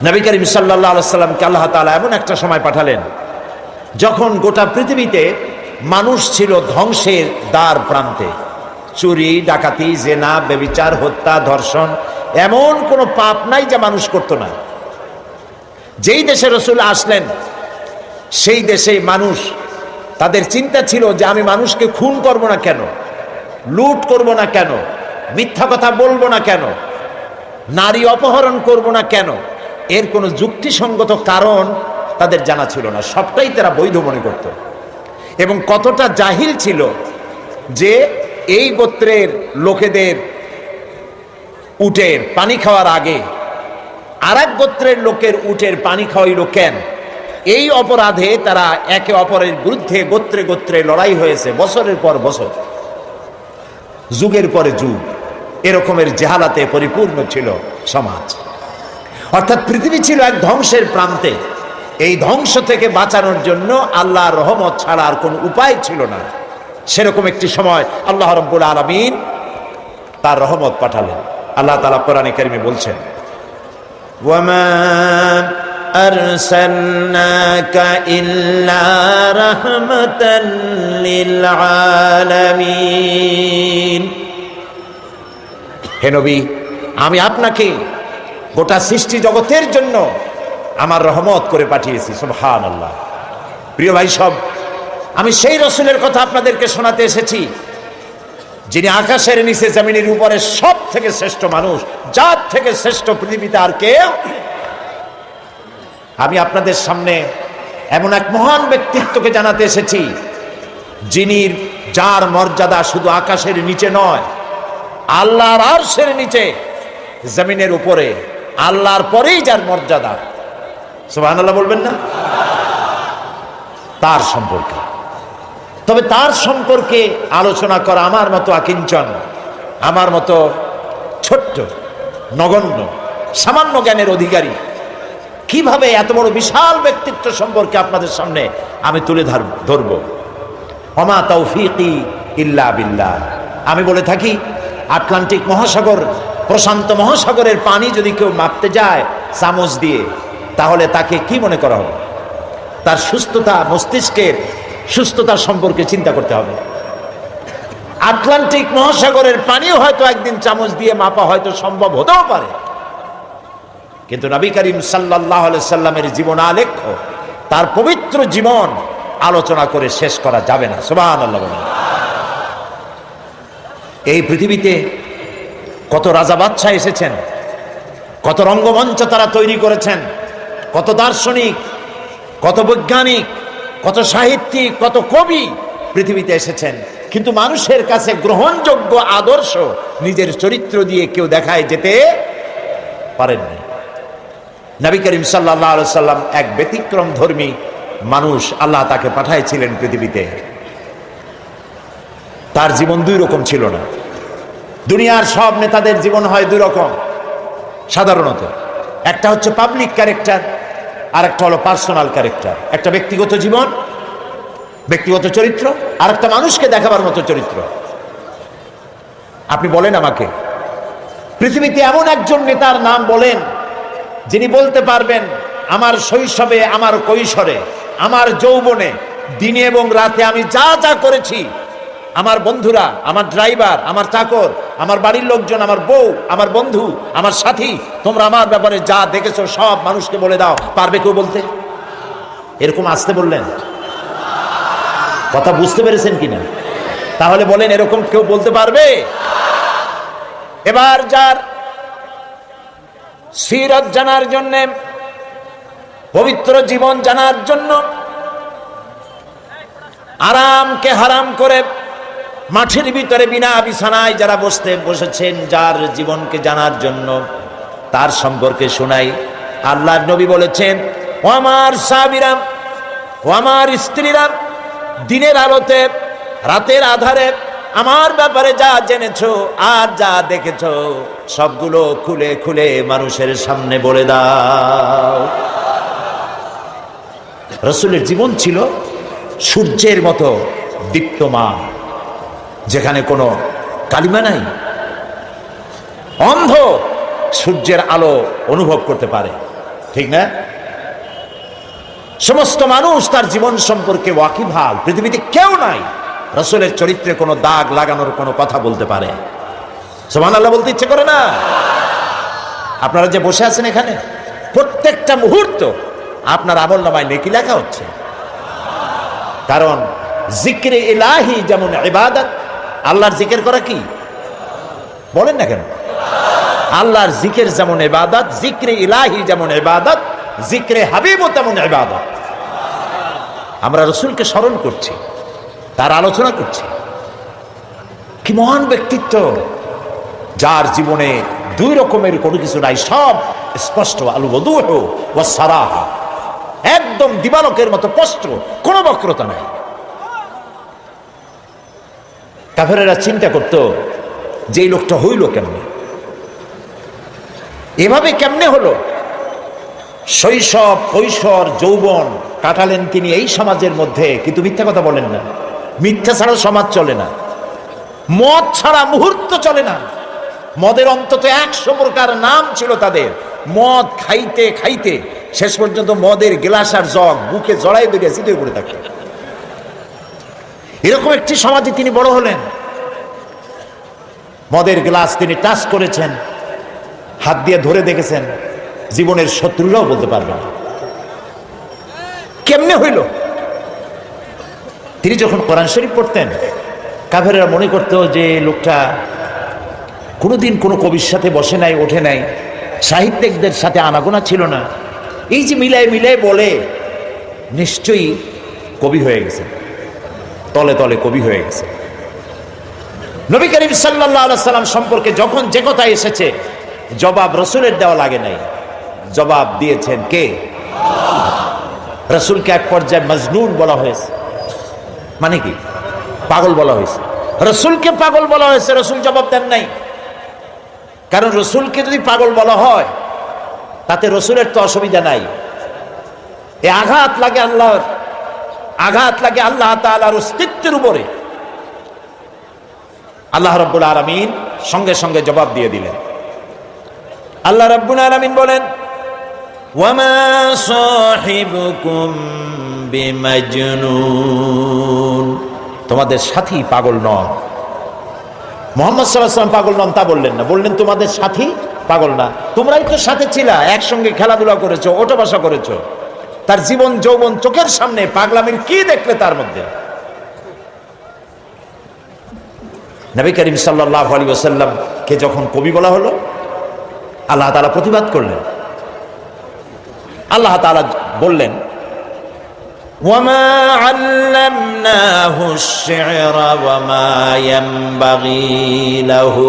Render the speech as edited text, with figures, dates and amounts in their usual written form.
নবী করিম সাল্লাল্লাহু আলাইহি সাল্লামকে আল্লাহ তাআলা এমন একটা সময় পাঠালেন যখন গোটা পৃথিবীতে মানুষ ছিল ধ্বংসের দ্বার প্রান্তে। চুরি, ডাকাতি, জেনা, ব্যভিচার, হত্যা, ধর্ষণ, এমন কোনো পাপ নাই যা মানুষ করতো না। যেই দেশে রাসূল আসলেন সেই দেশে মানুষ, তাদের চিন্তা ছিল যে আমি মানুষকে খুন করব না কেন, লুট করব না কেন, মিথ্যা কথা বলবো না কেন, নারী অপহরণ করব না কেন, এর কোনো যুক্তিসঙ্গত কারণ তাদের জানা ছিল না। সবটাই তারা বৈধ মনে করত। এবং কতটা জাহিল ছিল যে এই গোত্রের লোকেদের উটের পানি খাওয়ার আগে আর এক গোত্রের লোকের উটের পানি খাওয়াইল কেন, এই অপরাধে তারা একে অপরের বিরুদ্ধে গোত্রে গোত্রে লড়াই হয়েছে বছরের পর বছর, যুগের পরে যুগ। এরকমের জেহালাতে পরিপূর্ণ ছিল সমাজ। অর্থাৎ পৃথিবী ছিল এক ধ্বংসের প্রান্তে। এই ধ্বংস থেকে বাঁচানোর জন্য আল্লাহর রহমত ছাড়া আর কোনো উপায় ছিল না। সেরকম একটি সময় আল্লাহ রাব্বুল আলামিন তার রহমত পাঠালেন। আল্লাহ তাআলা কোরআনে কারিমে বলছেন, ওয়ামা আরসালনাকা ইল্লা রাহমাতাল লিল আলামিন। হে নবী, আমি আপনাকে গোটা সৃষ্টি জগতের জন্য আমার রহমত করে পাঠিয়েছি। সুবহানাল্লাহ। প্রিয় ভাই সব, আমি সেই রাসূলের কথা আপনাদেরকে শোনাতে এসেছি যিনি আকাশের নিচে জমিনের উপরে সব থেকে শ্রেষ্ঠ মানুষ, জাত থেকে শ্রেষ্ঠ পৃথিবীতে আর কেউ। আমি আপনাদের সামনে এমন এক মহান ব্যক্তিত্বকে জানাতে এসেছি যার মর্যাদা শুধু আকাশের নিচে নয়, আল্লাহর আরশের নিচে, জমিনের উপরে, আল্লাহর পরেই যার মর্যাদা। সুবহানাল্লাহ বলবেন না? তার সম্পর্কে, তবে তার সম্পর্কে আলোচনা করা আমার মতো আকিঞ্চন, আমার মতো ছোট্ট নগণ্য সামান্য জ্ঞানের অধিকারী কিভাবে এত বড় বিশাল ব্যক্তিত্ব সম্পর্কে আপনাদের সামনে আমি তুলে ধরব। ওমা তাওফীকি ইল্লা বিল্লাহ। আমি বলে থাকি, আটলান্টিক মহাসাগর, প্রশান্ত মহাসাগরের পানি যদি কেউ মাপতে যায় চামচ দিয়ে, তাহলে তাকে কি মনে করা হবে? তার সুস্থতা, মস্তিষ্কের সুস্থতা সম্পর্কে চিন্তা করতে হবে। আটলান্টিক মহাসাগরের পানিও হয়তো একদিন চামচ দিয়ে মাপা হয়তো সম্ভব হতেও পারে, কিন্তু নবী করিম সাল্লাল্লাহু আলাইহি সাল্লামের জীবন আলেখ্য, তার পবিত্র জীবন আলোচনা করে শেষ করা যাবে না। সুবহানাল্লাহ। এই পৃথিবীতে কত রাজা বাদশাহ এসেছেন, কত রঙ্গমঞ্চ তারা তৈরি করেছেন, কত দার্শনিক, কত বৈজ্ঞানিক, কত সাহিত্যিক, কত কবি পৃথিবীতে এসেছেন, কিন্তু মানুষের কাছে গ্রহণযোগ্য আদর্শ নিজের চরিত্র দিয়ে কেউ দেখায় যেতে পারেননি। নবী করিম সাল্লাল্লাহু আলাইহি সাল্লাম এক ব্যতিক্রম ধর্মী মানুষ, আল্লাহ তাকে পাঠাইছিলেন পৃথিবীতে। তার জীবন দুই রকম ছিল না। দুনিয়ার সব নেতাদের জীবন হয় দুই রকম সাধারণত। একটা হচ্ছে পাবলিক ক্যারেক্টার, আর একটা হলো পার্সোনাল ক্যারেক্টার। একটা ব্যক্তিগত জীবন, ব্যক্তিগত চরিত্র, আর একটা মানুষকে দেখাবার মতো চরিত্র। আপনি বলেন আমাকে, পৃথিবীতে এমন একজন নেতার নাম বলেন যিনি বলতে পারবেন আমার শৈশবে, আমার কৈশোরে, আমার যৌবনে, দিনে এবং রাতে আমি যা যা করেছি, আমার বন্ধুরা, আমার ড্রাইভার, আমার চাকর, আমার বাড়ির লোকজন, আমার বউ, আমার বন্ধু, আমার সাথী, তোমরা আমার ব্যাপারে যা দেখেছো সব মানুষকে বলে দাও, পারবে কেউ বলতে? এরকম আসতে বললেন? কথা বুঝতে পেরেছেন কিনা? তাহলে বলেন, এরকম কেউ বলতে পারবে? এবার যার সিরাত জানার জন্য, পবিত্র জীবন জানার জন্য আরামকে হারাম করে মাঠের ভিতরে বিনা বিছানায় যারা বসেছেন, যার জীবনকে জানার জন্য, তার সম্পর্কে শোনাই। আল্লাহর নবী বলেছেন, ও আমার সাহাবীরা, ও আমার স্ত্রীরা, দিনের আলোতে, রাতের আধারে আমার ব্যাপারে যা জেনেছো আর যা দেখেছো সবগুলো খুলে খুলে মানুষের সামনে বলে দাও। রাসূলের জীবন ছিল সূর্যের মতো দীপ্তমান, যেখানে কোনো কালিমা নাই। অন্ধ সূর্যের আলো অনুভব করতে পারে, ঠিক না? সমস্ত মানুষ তার জীবন সম্পর্কে ওয়াকিবহাল। পৃথিবীতে কেউ নাই রাসূলের চরিত্রে কোনো দাগ লাগানোর কোনো কথা বলতে পারে। সুবহানাল্লাহ বলতে ইচ্ছে করে না? আপনারা যে বসে আছেন এখানে, প্রত্যেকটা মুহূর্ত আপনার আমলনামায় নেকি লেখা হচ্ছে। কারণ জিক্রে ইলাহি যেমন ইবাদত, আল্লাহর জিকির করা কি বলেন না কেন? আল্লাহর জিকির যেমন ইবাদত, জিক্রে ইলাহি যেমন ইবাদত, জিক্রে হাবিবও তেমন ইবাদত। আমরা রাসূলকে স্মরণ করছি, তার আলোচনা করছি। কি মহান ব্যক্তিত্ব, যার জীবনে দুই রকমের কোনো কিছু নাই, সব স্পষ্ট। আল ওয়াদুহু ওয়াস সারাহা, একদম দিবালোকের মতো স্পষ্ট, কোনো বক্রতা নাই। কাফেরেরা চিন্তা করত যে এই লোকটা হইল কেমনে, এভাবে কেমনে হলো? শৈশব, কৈশোর, যৌবন কাটালেন তিনি এই সমাজের মধ্যে, কিন্তু মিথ্যা কথা বলেন না। মিথ্যা ছাড়া সমাজ চলে না, মদ ছাড়া মুহূর্ত চলে না। মদের অন্তত 100 প্রকার নাম ছিল তাদের। মদ খাইতে খাইতে শেষ পর্যন্ত মদের গ্লাস আর জগ বুকে জড়াই বেরিয়ে চিতে পড়ে থাকে। এরকম একটি সমাজে তিনি বড় হলেন। মদের গ্লাস তিনি টাচ করেছেন, হাত দিয়ে ধরে দেখেছেন, জীবনের শত্রুরাও বলতে পারবে না কেমনে হইল। তিনি যখন কোরআন শরীফ পড়তেন, কাফেরেরা মনে করত যে লোকটা কোনোদিন কোনো কবির সাথে বসে নাই, ওঠে নাই, সাহিত্যিকদের সাথে আনাগোনা ছিল না। এই যে মিলাই মিলাই বলে, নিশ্চয়ই কবি হয়ে গেছে, তলে তলে কবি হয়ে গেছে। নবী করিম সাল্লাল্লাহু আলাইহি সাল্লাম সম্পর্কে যখন যে কথা এসেছে, জবাব রাসূলের দেওয়া লাগে নাই, জবাব দিয়েছেন কে? রাসূলকে এক পর্যায়ে মজনুন বলা হয়েছে। মানে কি? পাগল বলা হয়েছে। রাসূলকে পাগল বলা হয়েছে, রাসূল জবাব দেন নাই। কারণ রাসূলকে যদি পাগল বলা হয়, তাতে রাসূলের তো অসুবিধা নাই। এ আঘাত লাগে আল্লাহর, আঘাত লাগে আল্লাহ তাআলার অস্তিত্বের উপরে। আল্লাহ রাব্বুল আলামিন সঙ্গে সঙ্গে জবাব দিয়ে দিলেন। আল্লাহ রাব্বুল আলামিন বলেন, ওয়ামা সাহিবুকুম বিমাজনুন, তোমাদের সাথী পাগল নন। মুহাম্মদ সাল্লাল্লাহু আলাইহি ওয়াসাল্লাম পাগল নন তা বললেন না, বললেন তোমাদের সাথী পাগল না। তোমরাই তো সাথে ছিলা, একসঙ্গে খেলাধুলা করেছো, ওঠা বসা করেছো। তার জীবন যৌবন চোখের সামনে, পাগলামির কি দেখলে তার মধ্যে? নবী করিম সাল্লাল্লাহু আলাইহি ওয়াসাল্লাম কে যখন কবি বলা হলো, আল্লাহ তাআলা প্রতিবাদ করলেন। আল্লাহ তাআলা বললেন, ওয়ামা আল্লামনাহু আশ-শি'রা ওয়ামা ইয়ানবাগী লাহু